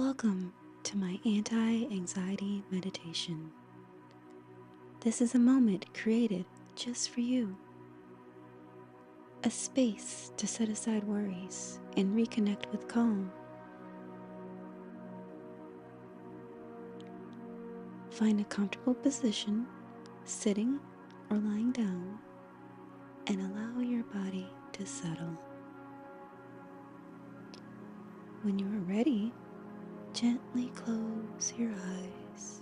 Welcome to my anti-anxiety meditation. This is a moment created just for you. A space to set aside worries and reconnect with calm. Find a comfortable position, sitting or lying down, and allow your body to settle. When you are ready, gently close your eyes.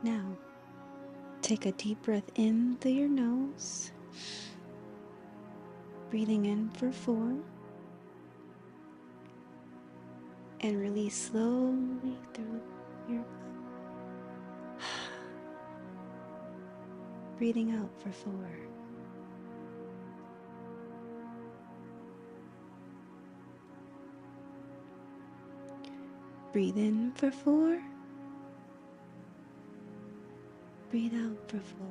Now, take a deep breath in through your nose, breathing in for 4, and release slowly through your mouth. Breathing out for 4. Breathe in for 4. Breathe out for 4.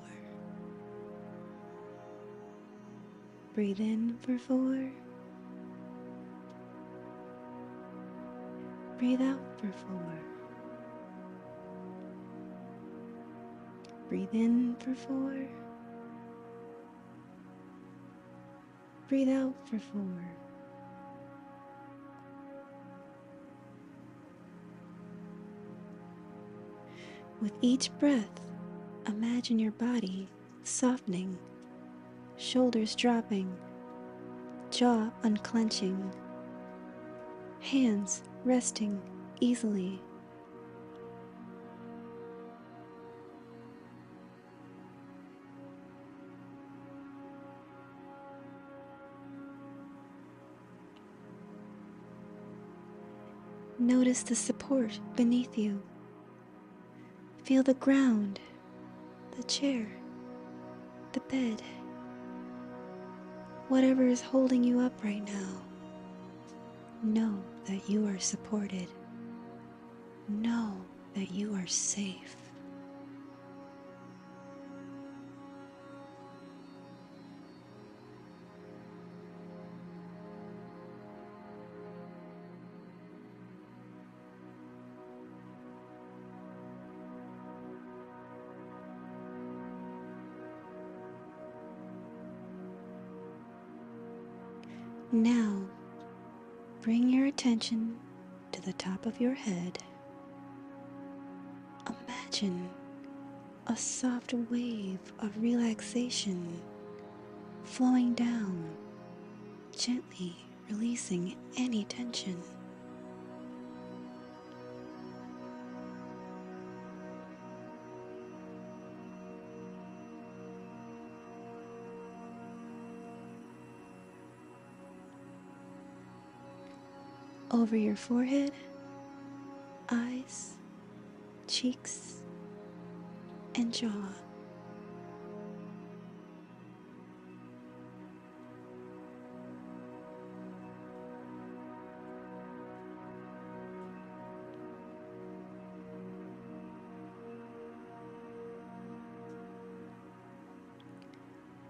Breathe in for 4. Breathe out for 4. Breathe in for 4. Breathe out for 4. With each breath, imagine your body softening, shoulders dropping, jaw unclenching, hands resting easily. Notice the support beneath you. Feel the ground, the chair, the bed, whatever is holding you up right now. Know that you are supported. Know that you are safe. Now, bring your attention to the top of your head. Imagine a soft wave of relaxation flowing down, gently releasing any tension. Over your forehead, eyes, cheeks, and jaw.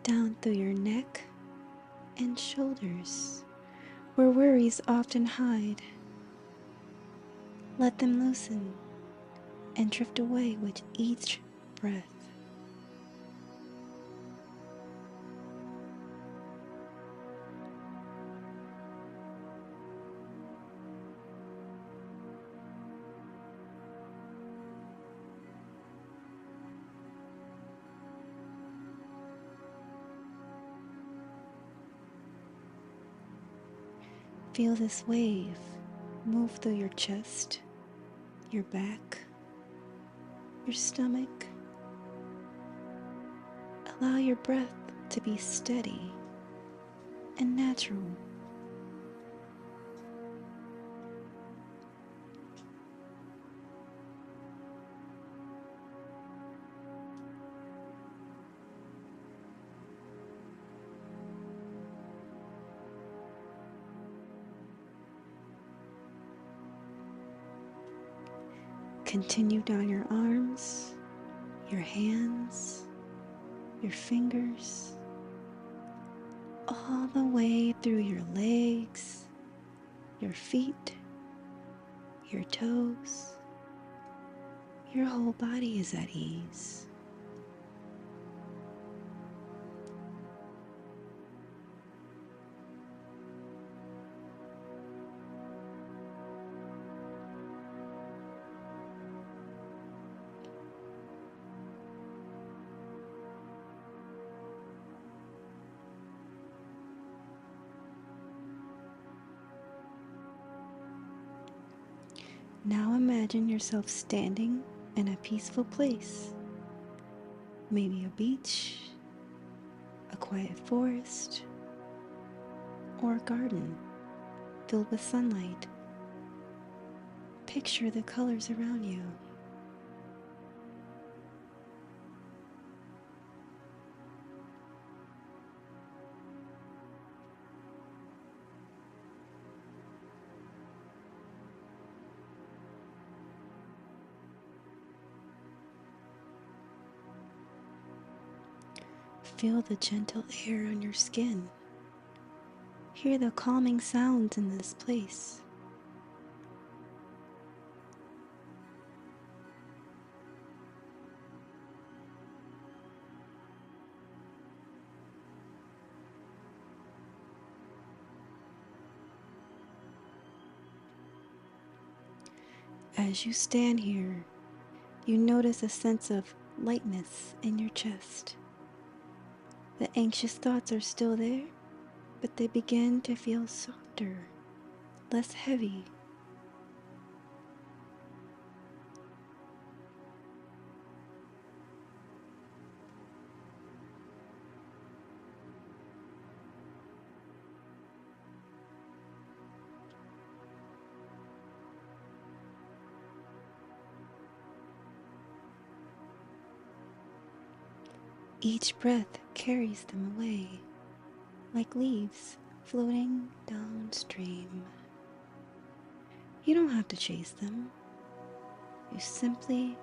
Down through your neck and shoulders, where worries often hide. Let them loosen and drift away with each breath. Feel this wave move through your chest, your back, your stomach. Allow your breath to be steady and natural. Continue down your arms, your hands, your fingers, all the way through your legs, your feet, your toes. Your whole body is at ease. Now imagine yourself standing in a peaceful place, maybe a beach, a quiet forest, or a garden filled with sunlight. Picture the colors around you. Feel the gentle air on your skin. Hear the calming sounds in this place. As you stand here, you notice a sense of lightness in your chest. The anxious thoughts are still there, but they begin to feel softer, less heavy. Each breath carries them away, like leaves floating downstream. You don't have to chase them. You simply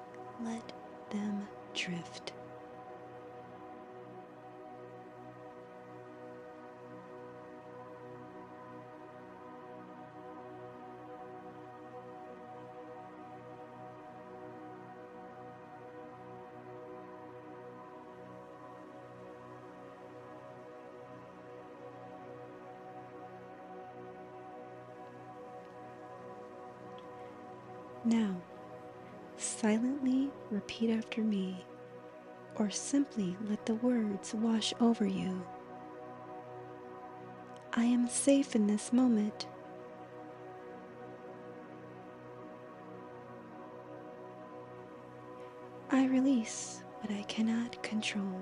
let them drift. Now, silently repeat after me, or simply let the words wash over you. I am safe in this moment. I release what I cannot control.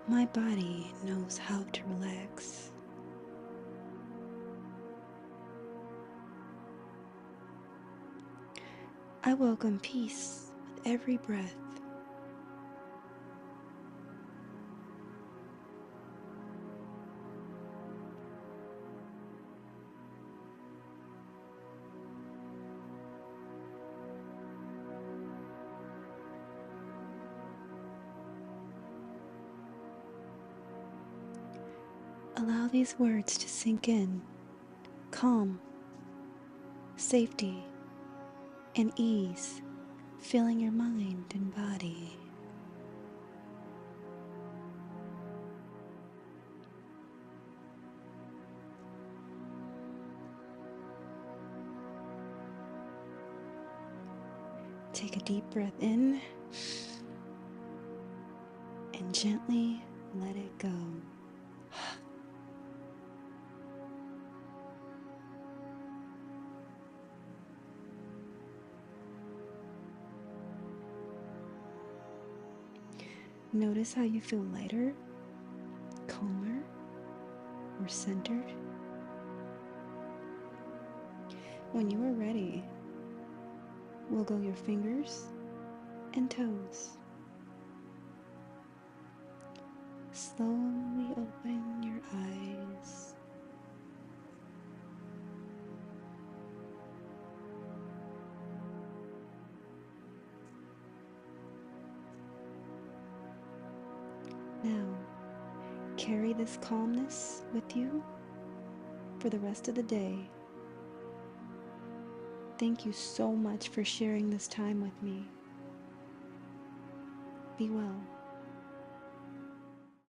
My body knows how to relax. I welcome peace with every breath. Allow these words to sink in. Calm, safety, and ease, filling your mind and body. Take a deep breath in and gently let it go. Notice how you feel lighter, calmer, or centered. When you are ready, we'll go your fingers and toes. Slowly open your eyes Now, carry this calmness with you for the rest of the day. Thank you so much for sharing this time with me. Be well.